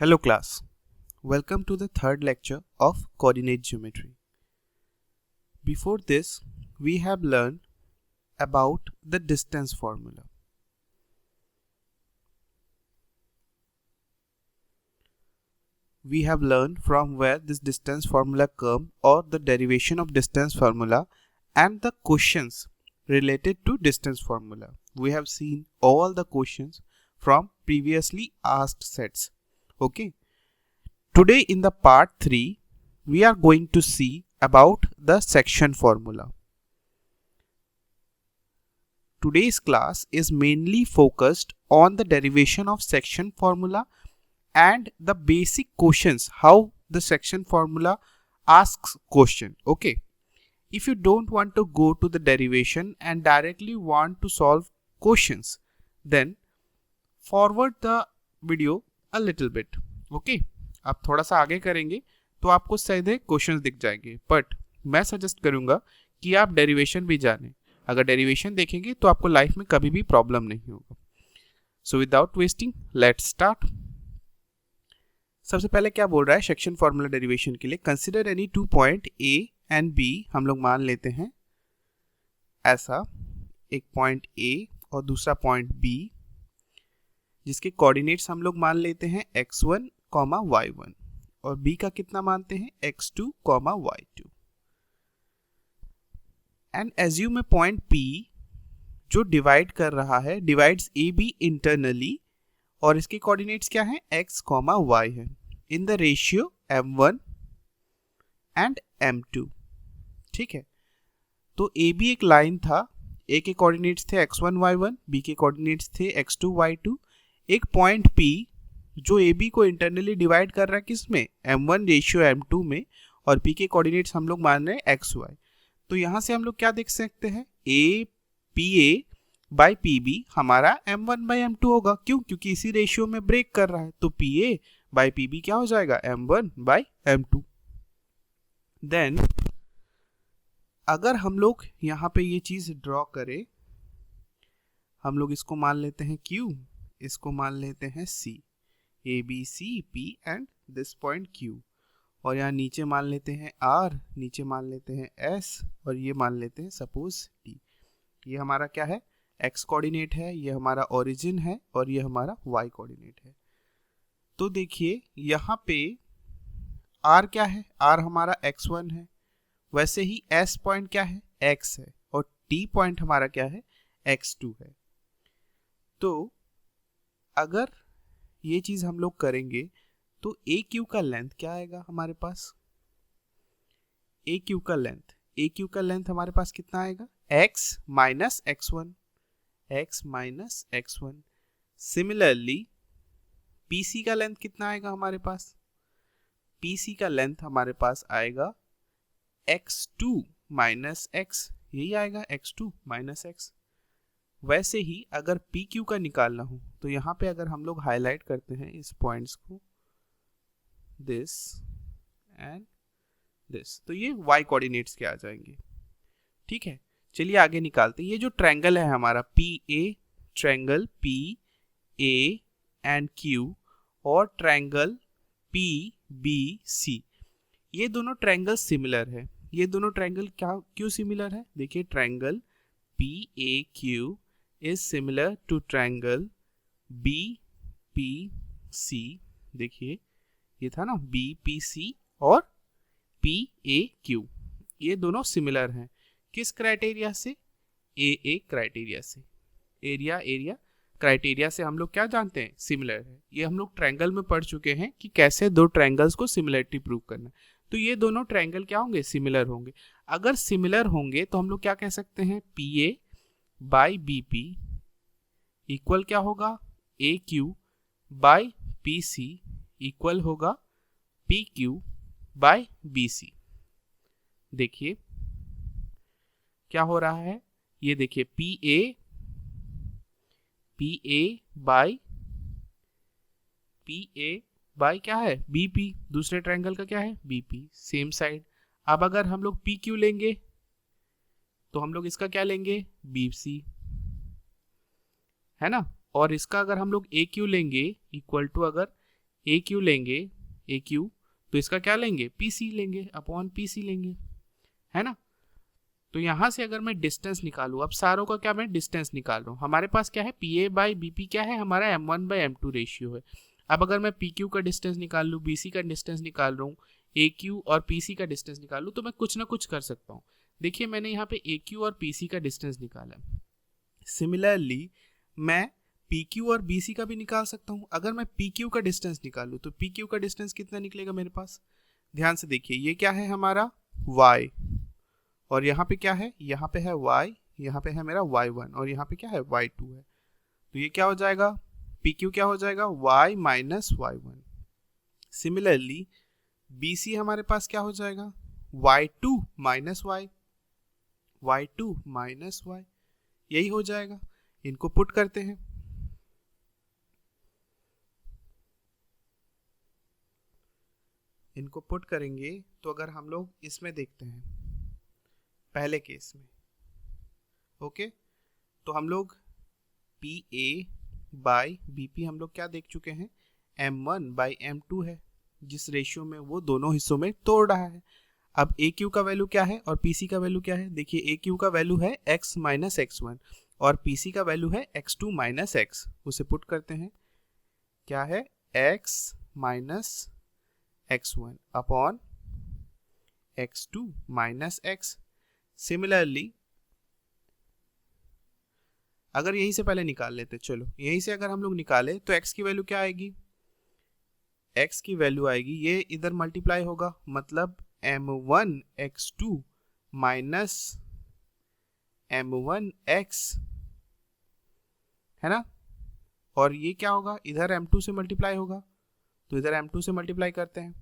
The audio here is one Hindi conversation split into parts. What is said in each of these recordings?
Hello class, welcome to the third lecture of coordinate geometry. Before this, we have learned about the distance formula. We have learned from where this distance formula comes or the derivation of distance formula and the questions related to distance formula. We have seen all the questions from previously asked sets. Okay. Today in the part 3, we are going to see about the section formula. Today's class is mainly focused on the derivation of section formula and the basic questions, how the section formula asks question. Okay. If you don't want to go to the derivation and directly want to solve questions, then forward the video a little bit. Okay. आप थोड़ा सा आगे करेंगे तो आपको सीधे क्वेश्चंस दिख जाएंगे, बट मैं सजेस्ट करूंगा कि आप डेरिवेशन भी जानें. अगर डेरिवेशन देखेंगे तो आपको लाइफ में कभी भी प्रॉब्लम नहीं होगा. So without wasting let's start. सबसे पहले क्या बोल रहा है सेक्शन फॉर्मूला डेरिवेशन के लिए. Consider any 2 point A and B. हम लोग मान लेते हैं ऐसा एक पॉइंट ए और दूसरा पॉइंट बी, जिसके कोऑर्डिनेट्स हम लोग मान लेते हैं x1, y1 और b का कितना मानते हैं x2, y2. And assume A point p जो डिवाइड कर रहा है, डिवाइड्स ए बी इंटरनली और इसके कोऑर्डिनेट्स क्या हैं x, y है in the ratio m1 and m2. ठीक है, तो ए बी एक लाइन था, ए के कोऑर्डिनेट्स थे x1, y1, बी के कोऑर्डिनेट्स थे x2, y2. एक पॉइंट p जो ए बी को इंटरनली डिवाइड कर रहा है किसमें m1 रेशियो m2 में, और p के कोऑर्डिनेट्स हम लोग मान रहे हैं x, y. तो यहां से हम लोग क्या देख सकते हैं a P A by P B हमारा m1 बाई m2 होगा. क्यों? क्योंकि इसी रेशियो में ब्रेक कर रहा है, तो P A by P B क्या हो जाएगा m1 बाई m2. देन अगर हम लोग यहाँ पे ये चीज ड्रॉ करें, हम लोग इसको मान लेते हैं Q, इसको मान लेते हैं C, A B C P and this point Q, और यहाँ नीचे मान लेते हैं R, नीचे मान लेते हैं S और ये मान लेते हैं सपोज D. ये हमारा क्या है x कोऑर्डिनेट है, ये हमारा ओरिजिन है और ये हमारा y कोऑर्डिनेट है. तो देखिए यहाँ पे R क्या है, R हमारा x1 है, वैसे ही S पॉइंट क्या है x है और T पॉइंट हमारा क्या है x2 है. तो अगर ये चीज हम लोग करेंगे तो ए क्यू का लेंथ क्या आएगा हमारे पास, ए क्यू का लेंथ हमारे पास कितना आएगा x minus x1. Similarly PC का लेंथ कितना आएगा हमारे पास, पीसी का लेंथ हमारे पास आएगा x2 माइनस x, यही आएगा x2 माइनस x. वैसे ही अगर पी क्यू का निकालना हो तो यहाँ पे अगर हम लोग हाईलाइट करते हैं इस पॉइंट्स को, दिस एंड दिस, तो ये y कोऑर्डिनेट्स के आ जाएंगे. ठीक है, चलिए आगे निकालते हैं. ये जो ट्रायंगल है हमारा P A, triangle P A and Q और ट्रायंगल पी बी सी, ये दोनों ट्रायंगल सिमिलर है. ये दोनों ट्रायंगल क्या क्यों सिमिलर है, देखिए triangle P A Q is similar to triangle BPC. देखिए ये था ना BPC और PAQ, ये दोनों सिमिलर हैं. किस क्राइटेरिया से, AA क्राइटेरिया से. एरिया क्राइटेरिया से हम लोग क्या जानते हैं सिमिलर है. ये हम लोग ट्रायंगल में पढ़ चुके हैं कि कैसे दो ट्रायंगल्स को सिमिलरिटी प्रूव करना. तो ये दोनों ट्रायंगल क्या होंगे सिमिलर होंगे. अगर सिमिलर होंगे तो हम लोग क्या कह सकते हैं PA बाई BP इक्वल क्या होगा AQ बाई PC इक्वल होगा PQ बाई BC. देखिए क्या हो रहा है, ये देखिए PA बाई क्या है BP, दूसरे ट्रायंगल का क्या है BP, सेम साइड. अब अगर हम लोग PQ लेंगे तो हम लोग इसका क्या लेंगे BC, है ना, और इसका अगर हम लोग AQ लेंगे इक्वल टू, अगर ए क्यू लेंगे, ए क्यू, तो इसका क्या लेंगे, पी सी लेंगे, अपॉन पी सी लेंगे, है ना। तो यहां से अगर मैं डिस्टेंस निकालूं, अब सारों का क्या मैं डिस्टेंस निकाल रहा हूं, हमारे पास क्या है, P A by B P क्या है, हमारा M1/M2 रेशियो है। अब अगर मैं पी क्यू का डिस्टेंस निकाल लूँ, बी सी का डिस्टेंस निकाल रहा हूँ, ए क्यू और पी सी का डिस्टेंस निकाल लूँ, तो मैं कुछ ना कुछ कर सकता हूँ। देखिए मैंने यहाँ पे ए क्यू और पी सी का डिस्टेंस निकाला है। सिमिलरली मैं पी क्यू और बी सी का भी निकाल सकता हूँ। अगर मैं पी क्यू का डिस्टेंस निकालूँ तो पी क्यू का डिस्टेंस कितना निकलेगा मेरे पास, ध्यान से देखिए, ये क्या है हमारा y, और यहाँ पे क्या है, यहाँ पे है y, यहाँ पे है मेरा y1, और यहाँ पे क्या है y2 है। तो ये क्या हो जाएगा, pq क्या हो जाएगा, y minus y1। Similarly bc हमारे पास क्या हो जाएगा, y2 minus y, y2 minus y, यही हो जाएगा। इनको पुट करते हैं, इनको पुट करेंगे तो अगर हम लोग इसमें देखते हैं पहले केस में, ओके, तो हम लोग P A by B P हम लोग क्या देख चुके हैं, M1/M2 है, जिस रेशियो में वो दोनों हिस्सों में तोड़ रहा है। अब ए क्यू का वैल्यू क्या है और पी सी का वैल्यू क्या है, देखिए ए क्यू का वैल्यू है x माइनस x1 और पी सी का वैल्यू है x2 माइनस x, उसे पुट करते हैं, क्या है x minus x1 upon x2 minus x। Similarly अगर यहीं से पहले निकाल लेते, चलो यहीं से अगर हम लोग निकाले तो x की वैल्यू क्या आएगी, x की वैल्यू आएगी, ये इधर मल्टीप्लाई होगा, मतलब m1x2 माइनस m1x, है ना, और ये क्या होगा, इधर m2 से मल्टीप्लाई होगा, तो इधर m2 से मल्टीप्लाई करते हैं,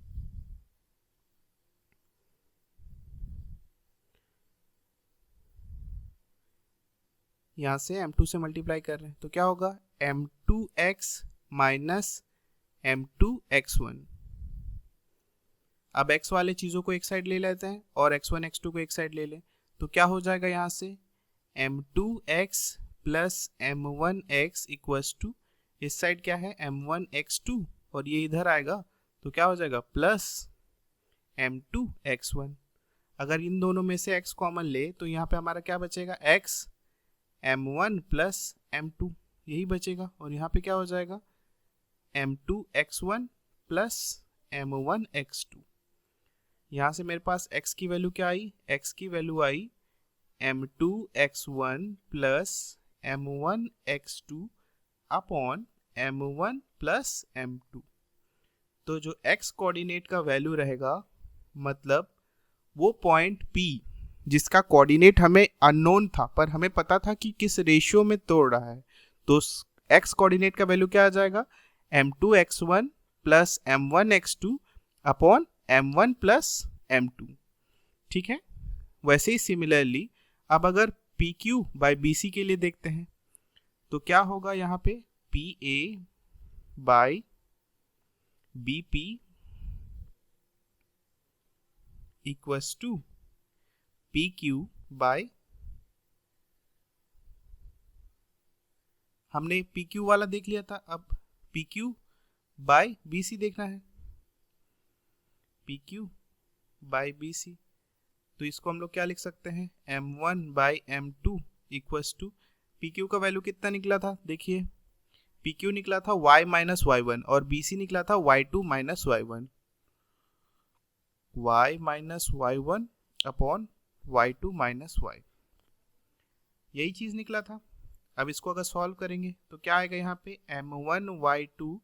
यहां से m2 से मल्टीप्लाई कर रहे हैं, तो क्या होगा, m2x माइनस m2x1। अब x वाले चीजों को एक साइड ले लेते हैं और x1 x2 को एक साइड ले लें, तो क्या हो जाएगा, यहां से m2x plus m1x equals to, इस साइड क्या है m1x2 और ये इधर आएगा तो क्या हो जाएगा प्लस m2x1। अगर इन दोनों में से x कॉमन ले तो यहाँ पे हमारा क्या बचेगा, x m1 प्लस m2, यही बचेगा, और यहाँ पे क्या हो जाएगा m2x1 प्लस m1x2। यहाँ से मेरे पास x की वैल्यू क्या आई, x की वैल्यू आई m2x1 plus m1x2 upon m1 plus m2। तो जो x कोऑर्डिनेट का वैल्यू रहेगा, मतलब वो पॉइंट P जिसका कोऑर्डिनेट हमें अननोन था पर हमें पता था कि किस रेशियो में तोड़ रहा है, तो x कोऑर्डिनेट का वैल्यू क्या आ जाएगा, m2x1 plus m1x2 upon m1 plus m2, ठीक है। वैसे ही सिमिलरली अब अगर PQ बाई BC के लिए देखते हैं तो क्या होगा, यहाँ पे PA by BP equals to PQ by, हमने PQ वाला देख लिया था, अब PQ बाई BC देखना है, PQ बाई BC, तो इसको हम लोग क्या लिख सकते हैं, M1/M2 इक्वल्स टू, PQ का वैल्यू कितना निकला था, देखिए PQ निकला था y माइनस y1 और BC निकला था y2 minus y1, y minus y1 upon y2 minus y, यही चीज निकला था। अब इसको अगर सॉल्व करेंगे तो क्या आएगा, यहाँ पे m1y2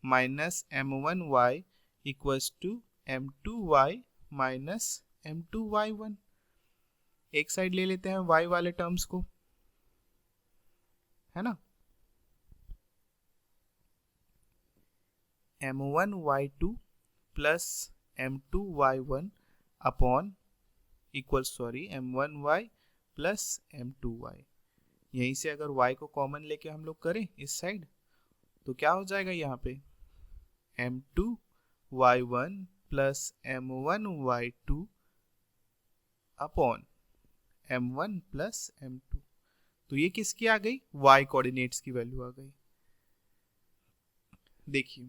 minus m1y equals to m2y minus m2y1। एक साइड ले लेते हैं y वाले टर्म्स को, है ना, m1y2 plus m2y1 upon m1y plus m2y। यहीं से अगर y को कॉमन लेके हम लोग करें इस साइड तो क्या हो जाएगा, यहाँ पे m2y1 plus m1y2 upon m1 plus m2। तो ये किसकी आ गई, y कोऑर्डिनेट्स की वैल्यू आ गई। देखिए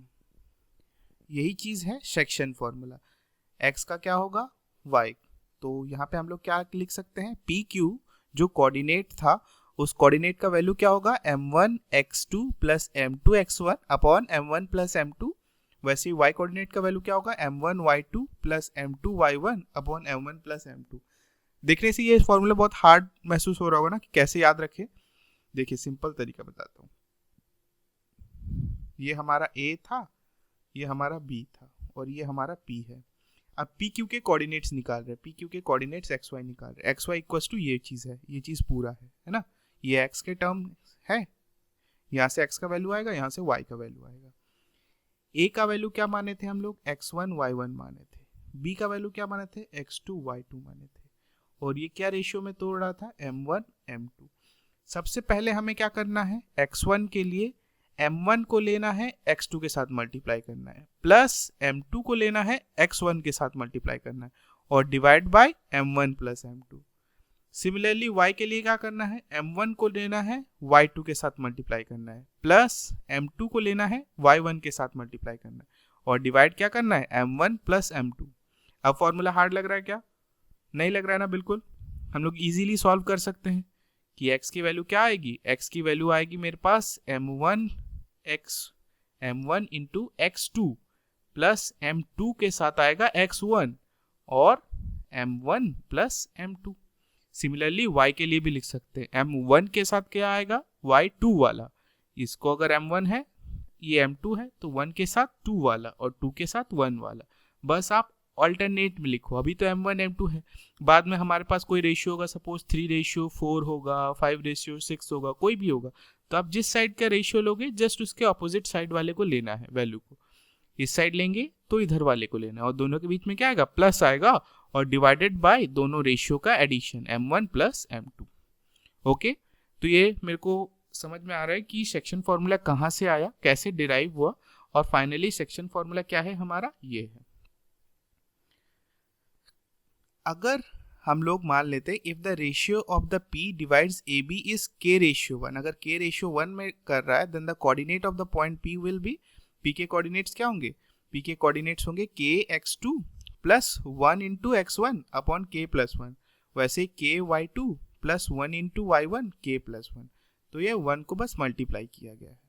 यही चीज है सेक्शन फॉर्मूला। x का क्या होगा, y। तो यहाँ पे हम लोग क्या लिख सकते हैं, पी क्यू जो कोऑर्डिनेट था उस कोऑर्डिनेट का वैल्यू क्या होगा, m1 x2 plus m2 x1 upon m1 plus m2। वैसे ही y कोऑर्डिनेट का वैल्यू क्या होगा, m1 y2 plus m2 y1 upon m1 plus m2। देखने से ये फॉर्मूला बहुत हार्ड महसूस हो रहा होगा ना कि कैसे याद रखे। देखिए सिंपल तरीका बताता हूँ। ये हमारा a था, ये हमारा b था और ये हमारा p है। अब पी क्यू के कोऑर्डिनेट्स निकाल रहे हैं, पी क्यू के कोऑर्डिनेट्स एक्स वाई निकाल रहे हैं। एक्स वाई इक्वल्स टू ये चीज़ है, ये चीज़ पूरा है ना। ये एक्स के टर्म है, यहाँ से एक्स का वैल्यू आएगा, यहाँ से वाई का वैल्यू आएगा। ए का वैल्यू क्या माने थे हम लोग, x1 y1 माने थे। बी का वैल्यू क्या माने थे, x2 y2 माने थे। और ये क्या रेशियो में तोड़ रहा था, m1 m2। सबसे पहले हमें क्या करना है, x1 के लिए m1 को लेना है x2 के साथ मल्टीप्लाई करना है, प्लस m2 को लेना है x1 के साथ मल्टीप्लाई करना है और divide by m1 plus m2। Similarly y के लिए क्या करना है, m1 को लेना है y2 के साथ मल्टीप्लाई करना है, प्लस m2 को लेना है y1 के साथ मल्टीप्लाई करना है और डिवाइड क्या करना है, m1 प्लस m2। अब फॉर्मूला हार्ड लग रहा है क्या, नहीं लग रहा है ना, बिल्कुल हम लोग इजीली सॉल्व कर सकते हैं कि x की वैल्यू क्या आएगी, x की वैल्यू आएगी मेरे पास m1 into x2 plus m2 के साथ आएगा x1 और m1 plus m2। Similarly y के लिए भी लिख सकते हैं, m1 के साथ क्या आएगा, y2 वाला। इसको अगर m1 है, ये m2 है, तो 1 के साथ 2 वाला और 2 के साथ 1 वाला। बस आप ऑल्टरनेट में लिखो। अभी तो m1 m2 है, बाद में हमारे पास कोई रेशियो होगा, सपोज 3:4 होगा, 5:6 होगा, कोई भी होगा, तो आप जिस साइड का रेशियो लोगे जस्ट उसके ऑपोजिट साइड वाले को लेना है वैल्यू को। इस साइड लेंगे तो इधर वाले को लेना है और दोनों के बीच में क्या आएगा, प्लस आएगा और डिवाइडेड बाय दोनों रेशियो का addition m1 plus m2। Okay, तो ये मेरे को समझ में आ रहा है कि सेक्शन फॉर्मूला कहाँ से आया, कैसे डिराइव हुआ और फाइनली सेक्शन फॉर्मूला क्या है हमारा, ये है। अगर हम लोग मान लेते हैं if the ratio of the p divides ab is k ratio 1, अगर k रेशियो 1 में कर रहा है then the coordinate of the point p will be, p के कोऑर्डिनेट्स क्या होंगे, p के कोऑर्डिनेट्स होंगे k x2 plus 1 into x1 upon k plus 1। वैसे k y2 plus 1 into y1 k plus 1। तो ये 1 को बस मल्टीप्लाई किया गया है।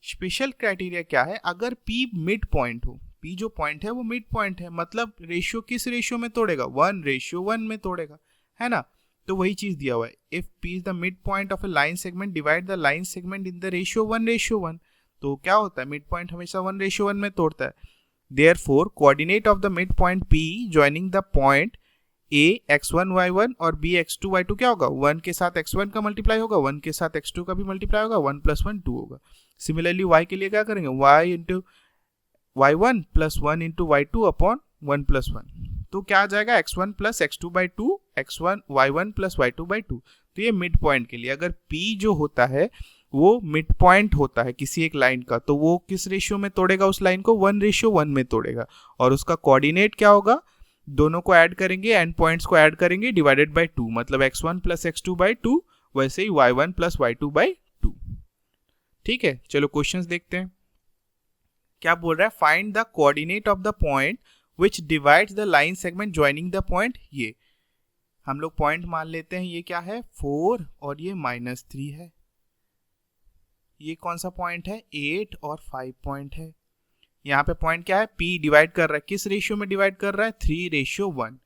स्पेशल क्राइटेरिया क्या है, अगर p मिड पॉइंट हो, p जो पॉइंट है वो मिड पॉइंट है, मतलब रेशियो किस रेशियो में तोड़ेगा, 1:1 में तोड़ेगा, है ना। तो वही चीज दिया हुआ है, if p is the mid point of A line segment divide the line segment in the ratio 1:1। तो क्या होता है, मिड पॉइंट हमेशा 1:1 में तोड़ता है। Therefore coordinate of the mid point p joining the point a x1 y1 और b x2 y2 क्या होगा, 1 के साथ x1 का मल्टीप्लाई होगा, 1 के साथ x2 का भी मल्टीप्लाई होगा, 1 + 1 2 होगा। सिमिलरली y के लिए क्या करेंगे, y into y1 plus 1 into y2 upon 1 + 1। तो क्या आ जाएगा, x1 plus x2/2 x1 y1 plus y2/2। तो ये मिड पॉइंट के लिए अगर p जो होता है वो मिड पॉइंट होता है किसी एक लाइन का, तो वो किस रेशियो में तोड़ेगा, उस लाइन को 1:1 में तोड़ेगा और उसका कोऑर्डिनेट क्या होगा, दोनों को ऐड करेंगे, एंड पॉइंट्स को ऐड करेंगे, डिवाइडेड बाय 2, मतलब x1 प्लस x2/2, वैसे ही y1 प्लस y2/2। ठीक है, चलो क्वेश्चंस देखते हैं। क्या बोल रहा है, find the coordinate of the point which divides the line segment joining the point. ये हम लोग पॉइंट मान लेते हैं, ये क्या है 4 और ये -3 है। ये कौन सा पॉइंट है, 8 और 5 पॉइंट है। यहाँ पे पॉइंट क्या है, p डिवाइड कर रहा है, किस रेशियो में डिवाइड कर रहा है, 3:1।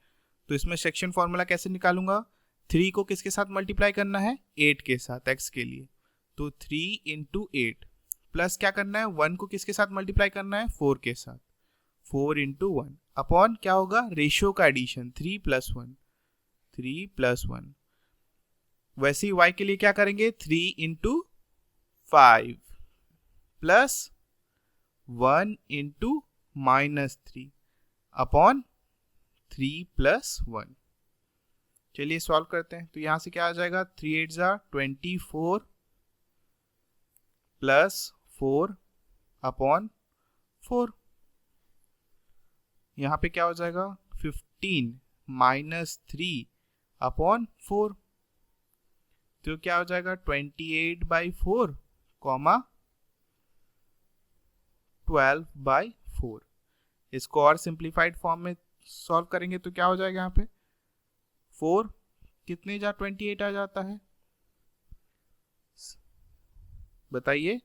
तो इसमें सेक्शन फॉर्मूला कैसे निकालूंगा, 3 को किसके साथ मल्टीप्लाई करना है, 8 के साथ, x के लिए। तो 3 इंटू 8 प्लस क्या करना है, 1 को किसके साथ मल्टीप्लाई करना है, 4 के साथ, 4 इंटू 1 अपॉन क्या होगा, रेशियो का एडिशन 3 + 1। वैसे ही y के लिए क्या करेंगे, 3 इंटू 5 प्लस 1 इंटू -3 अपॉन 3 + 1। चलिए सॉल्व करते हैं। तो यहां से क्या आ जाएगा, 3 8 = 24 प्लस 4 अपॉन 4। यहाँ पे क्या हो जाएगा, 15 -3 अपॉन 4। तो क्या हो जाएगा, 28/4 कॉमा 12/4। 4। इसको और सिंप्लीफाइड फॉर्म में सॉल्व करेंगे तो क्या हो जाएगा यहाँ पे 4 कितने जा 28 आ जाता है, बताइए।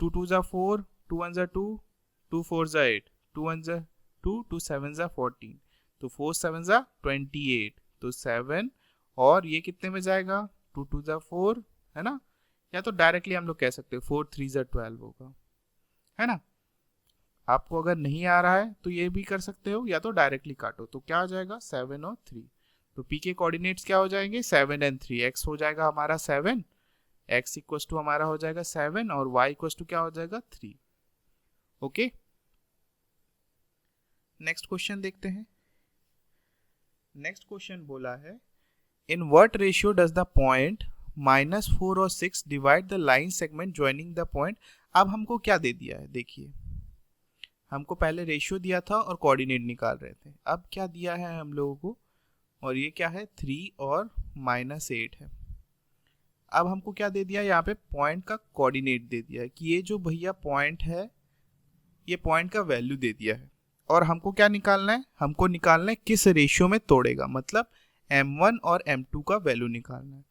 2 2 जा 4, 2 1 जा 2, 2 4 जा 8, 2 1 जा 2, 2 7 जा 14, तो 4 7 जा 28, तो 7 और ये कितने में जाएगा 2 2 जा 4, है ना। या तो डायरेक्टली हम लोग कह सकते हैं 4 3 जा 12 होगा, है ना। आपको अगर नहीं आ रहा है तो ये भी कर सकते हो, या तो डायरेक्टली काटो, तो क्या हो जाएगा 7 और 3। तो पी के कोऑर्डिनेट्स क्या हो जाएंगे 7 एंड 3। एक्स हो जाएगा हमारा 7, एक्स इक्वस टू हमारा हो जाएगा 7 और वाई इक्वस टू क्या हो जाएगा 3। ओके, नेक्स्ट क्वेश्चन देखते हैं। नेक्स्ट क्वेश्चन बोला है in what ratio does the point -4 और 6 divide the line segment joining the point. अब हमको क्या दे दिया है, देखिए हमको पहले रेशियो दिया था और कोऑर्डिनेट निकाल रहे थे, अब क्या दिया है हम लोगों को, और ये क्या है 3 और -8 है। अब हमको क्या दे दिया, यहाँ पे पॉइंट का कोऑर्डिनेट दे दिया है कि ये जो भैया पॉइंट है ये पॉइंट का वैल्यू दे दिया है, और हमको क्या निकालना है, हमको निकालना है किस रेशियो में तोड़ेगा, मतलब m1 और m2 का वैल्यू निकालना है।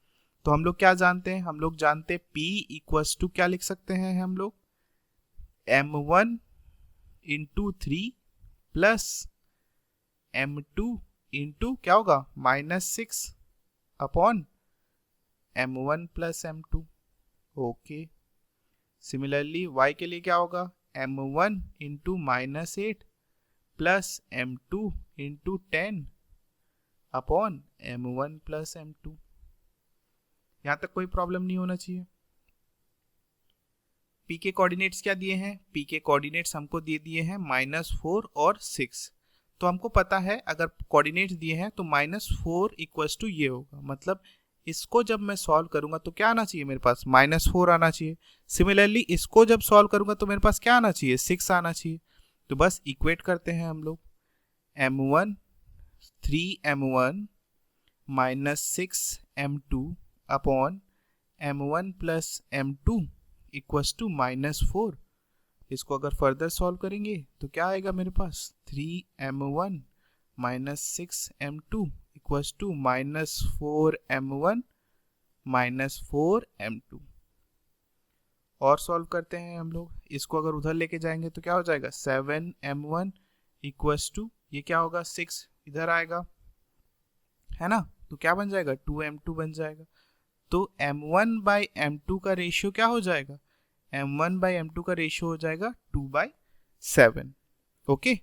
तो हम लोग क्या जानते हैं, हम लोग जानते हैं P इक्वल्स टू क्या लिख सकते हैं हम लोग m1 into 3 plus m2 into क्या होगा -6 upon m1 plus m2। Okay, similarly y के लिए क्या होगा m1 into -8 plus m2 into 10 upon m1 plus m2। यहां तक कोई प्रॉब्लम नहीं होना चाहिए। p के कोऑर्डिनेट्स क्या दिए हैं, p के कोऑर्डिनेट्स हमको दे दिए हैं -4 और 6। तो हमको पता है अगर कोऑर्डिनेट्स दिए हैं तो -4 इक्वल्स टू ये होगा, मतलब इसको जब मैं सॉल्व करूंगा तो क्या आना चाहिए मेरे पास -4 आना चाहिए। सिमिलरली इसको जब सॉल्व करूंगा तो मेरे पास क्या आना चाहिए 6 आना चाहिए। तो बस इक्वेट करते हैं हम लोग m1 3m1 -6m2 upon m1 plus m2 equals to -4। इसको अगर फर्दर सॉल्व करेंगे तो क्या आएगा मेरे पास 3m1 -6m2 equals to -4m1 -4m2। और सॉल्व करते हैं हम लोग, इसको अगर उधर लेके जाएंगे तो क्या हो जाएगा 7m1 इक्वल्स टू ये क्या होगा 6 इधर आएगा, है ना, तो क्या बन जाएगा 2m2 बन जाएगा। तो m1 बाई m2 का रेशियो क्या हो जाएगा, m1 बाई m2 का रेशियो हो जाएगा 2/7। ओके,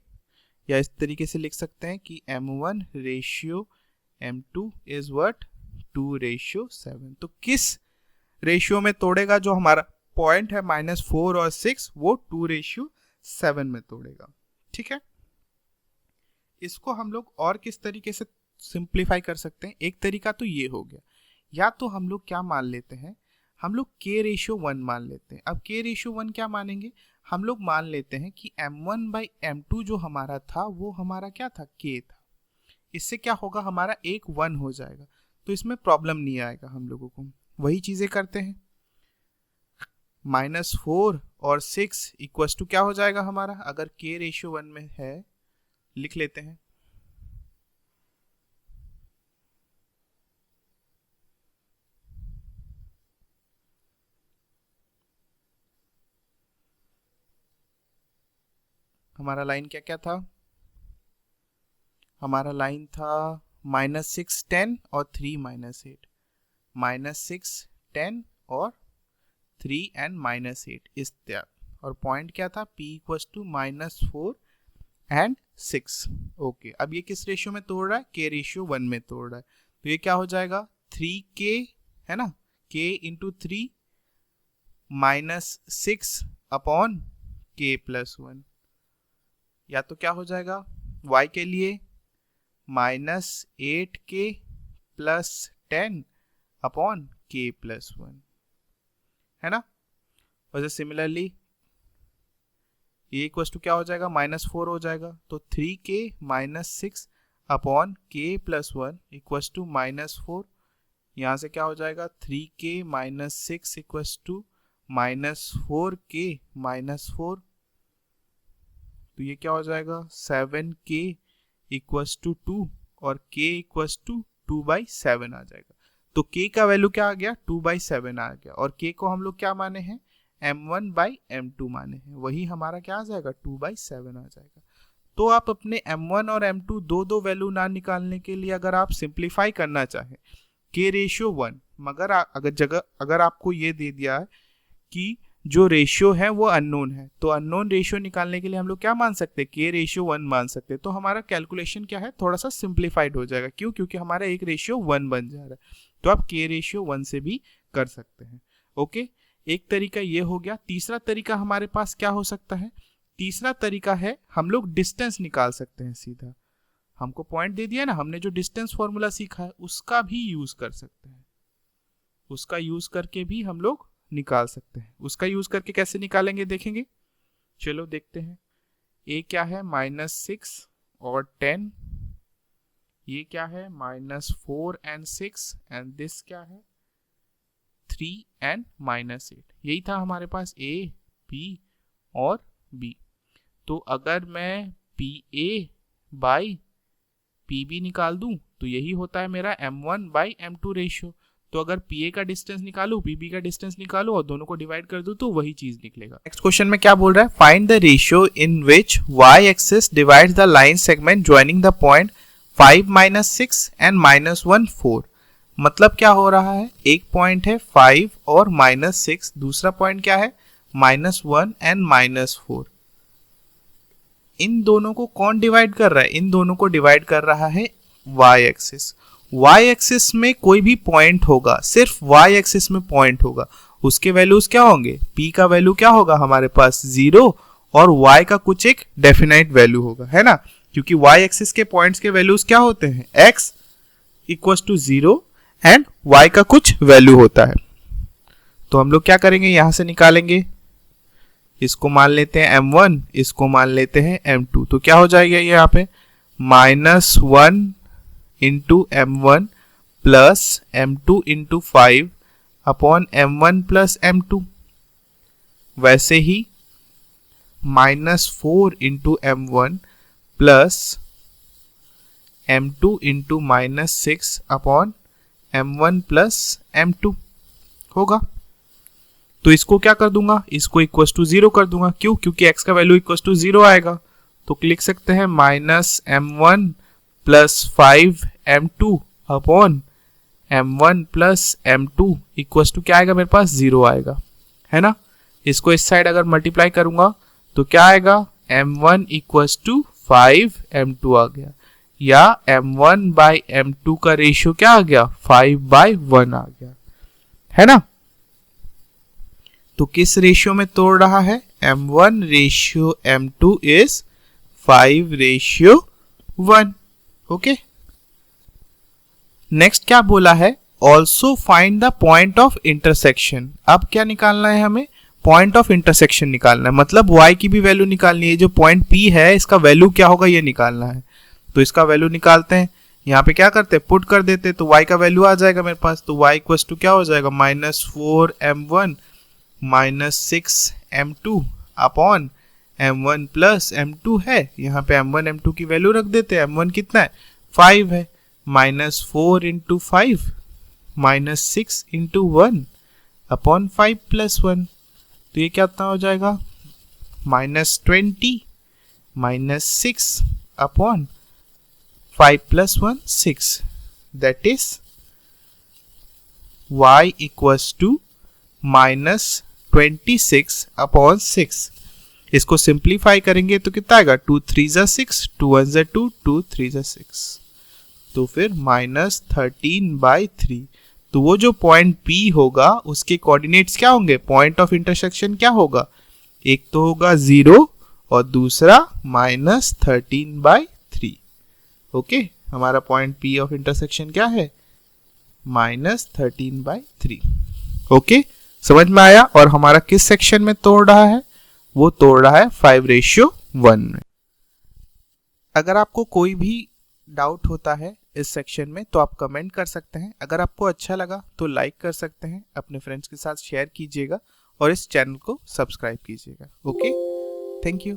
या इस तरीके से लिख सकते हैं कि m1 ratio m2 is what 2/7। तो किस रेशियो में तोड़ेगा, जो हमारा पॉइंट है -4 और 6 वो 2/7 में तोड़ेगा। ठीक है, इसको हम लोग और किस तरीके से सिंप्लीफाई कर सकते हैं, एक तरीका तो ये हो गया, या तो हम लोग क्या मान लेते हैं, हम लोग k/1 मान लेते हैं। अब k/1 क्या मानेंगे, हम लोग मान लेते हैं कि m1 बाई m2 जो हमारा था वो हमारा क्या था k था। इससे क्या होगा हमारा एक 1 हो जाएगा, तो इसमें प्रॉब्लम नहीं आएगा हम लोगों को। वही चीजें करते हैं, -4 और 6 इक्वल्स टू क्या हो जाएगा हमारा, अगर k/1 में है लिख लेते हैं हमारा लाइन क्या क्या था, हमारा लाइन था -6 10 और 3 -8, -6 10 और 3 एंड -8 इस तरह, और पॉइंट क्या था p equals to -4 and 6। Okay, अब ये किस रेशियो में तोड़ रहा है, k/1 में तोड़ रहा है, तो ये क्या हो जाएगा 3k, है ना, k इंटू 3 -6 अपॉन k+1, या तो क्या हो जाएगा y के लिए -8k प्लस 10 अपॉन k+1, है ना। वैसे सिमिलरली ये इक्वल्स टू क्या हो जाएगा -4 हो जाएगा, तो 3k -6 upon k+1 equals to -4, यहाँ से क्या हो जाएगा 3k minus 6 equals to minus 4k minus 4, तो ये क्या हो जाएगा 7k इक्वस टू 2 और k इक्वस टू 2/7 आ जाएगा। तो k का वैल्यू क्या आ गया 2/7 आ गया, और k को हम लोग क्या माने हैं m1/m2 माने हैं, वही हमारा क्या आ जाएगा 2/7 आ जाएगा। तो आप अपने m1 और m2 दो वैल्यू ना निकालने के लिए अगर आप सिंप्लीफाई करना चाहें k रेशियो 1, मगर अगर आपको ये दे दिया है कि जो रेशियो है वो अननोन है, तो अननोन रेशियो निकालने के लिए हम लोग क्या मान सकते हैं k रेशियो 1 मान सकते हैं। तो हमारा कैलकुलेशन क्या है थोड़ा सा सिंप्लीफाइड हो जाएगा, क्यों, क्योंकि हमारा एक रेशियो 1 बन जा रहा है, तो आप k रेशियो 1 से भी कर सकते हैं। ओके, एक तरीका ये हो गया। तीसरा तरीका हमारे पास क्या हो सकता है, तीसरा तरीका है हम लोग डिस्टेंस निकाल सकते हैं सीधा। हमको पॉइंट दे दिया ना, हमने जो डिस्टेंस फॉर्मूला सीखा है उसका भी यूज कर सकते हैं, उसका यूज करके भी हम लोग निकाल सकते हैं। उसका यूज करके कैसे निकालेंगे देखेंगे, चलो देखते हैं। a क्या है -6 और 10, ये क्या है -4 and 6, एंड दिस क्या है 3 and -8। यही था हमारे पास a, b और b। तो अगर मैं PA/PB निकाल दूं तो यही होता है मेरा m1/m2 रेशियो। तो अगर PA का डिस्टेंस निकालूं, PB का डिस्टेंस निकालूं और दोनों को डिवाइड कर दूं तो वही चीज निकलेगा। नेक्स्ट क्वेश्चन में क्या बोल रहा है, find the ratio in which y axis divides the line segment joining the point 5 -6 and -1 4। मतलब क्या हो रहा है, एक पॉइंट है 5 और -6, दूसरा पॉइंट क्या है -1 एंड -4। इन दोनों को कौन डिवाइड कर रहा है, इन दोनों को डिवाइड कर रहा है y एक्सिस। y एक्सिस में कोई भी पॉइंट होगा, सिर्फ y एक्सिस में पॉइंट होगा, उसके वैल्यूज क्या होंगे, p का वैल्यू क्या होगा हमारे पास 0 और y का कुछ एक डेफिनाइट वैल्यू होगा, है ना, क्योंकि y एक्सिस के पॉइंट्स के वैल्यूज क्या होते हैं x equals to 0 and y का कुछ वैल्यू होता है। तो हम लोग क्या करेंगे, यहां से निकालेंगे, इसको मान लेते हैं m1, इसको मान लेते हैं m2, तो क्या हो जाएगा यहाँ पे -1 into m1 plus m2 into 5 upon m1 plus m2। वैसे ही -4 into m1 plus m2 into -6 upon m1 plus m2 होगा। तो इसको क्या कर दूंगा, इसको इक्वल टू 0 कर दूंगा, क्यों, क्योंकि x का वैल्यू इक्वल टू 0 आएगा। तो लिख सकते हैं -m1 plus 5m2 upon m1 plus m2 equal to क्या आएगा मेरे पास 0 आएगा, है ना। इसको इस साइड अगर मल्टीप्लाई करूंगा तो क्या आएगा m1 इक्वल टू 5m2 आ गया, या m1/m2 का रेशियो क्या आ गया 5/1 आ गया, है ना। तो किस रेशियो में तोड़ रहा है, m1 ratio m2 is 5:1। Okay, next क्या बोला है, also find the point of intersection. अब क्या निकालना है हमें, पॉइंट ऑफ इंटरसेक्शन निकालना है, मतलब y की भी वैल्यू निकालनी है, जो पॉइंट P है इसका वैल्यू क्या होगा ये निकालना है। तो इसका वैल्यू निकालते हैं, यहाँ पे क्या करते हैं पुट कर देते हैं, तो y का वैल्यू आ जाएगा मेरे पास। तो y इक्वल टू क्या हो जाएगा -4m1 -6m2 upon m1 plus m2 है, यहाँ पे m1 m2 की वैल्यू रख देते हैं। m1 कितना है 5 है, -4 इंटू 5 -6 इंटू 1 अपॉन 5 प्लस 1, तो ये क्या हो जाएगा -20 -6 upon 5 plus 1 6, that is y equals to -26 upon 6। इसको सिंप्लीफाई करेंगे तो कितना आएगा 2 3 जा 6, 2 1 जा 2, 2 3 जा 6, तो फिर -13/3। तो वो जो पॉइंट P होगा उसके कोऑर्डिनेट्स क्या होंगे, पॉइंट ऑफ इंटरसेक्शन क्या होगा, एक तो होगा 0 और दूसरा -13/3। ओके, हमारा पॉइंट P ऑफ इंटरसेक्शन क्या है -13/3। ओके, समझ में आया। और हमारा किस सेक्शन में तोड़ रहा है, वो तोड़ रहा है 5:1 में। अगर आपको कोई भी डाउट होता है इस सेक्शन में, तो आप कमेंट कर सकते हैं। अगर आपको अच्छा लगा तो लाइक कर सकते हैं, अपने फ्रेंड्स के साथ शेयर कीजिएगा और इस चैनल को सब्सक्राइब कीजिएगा। Okay, thank you.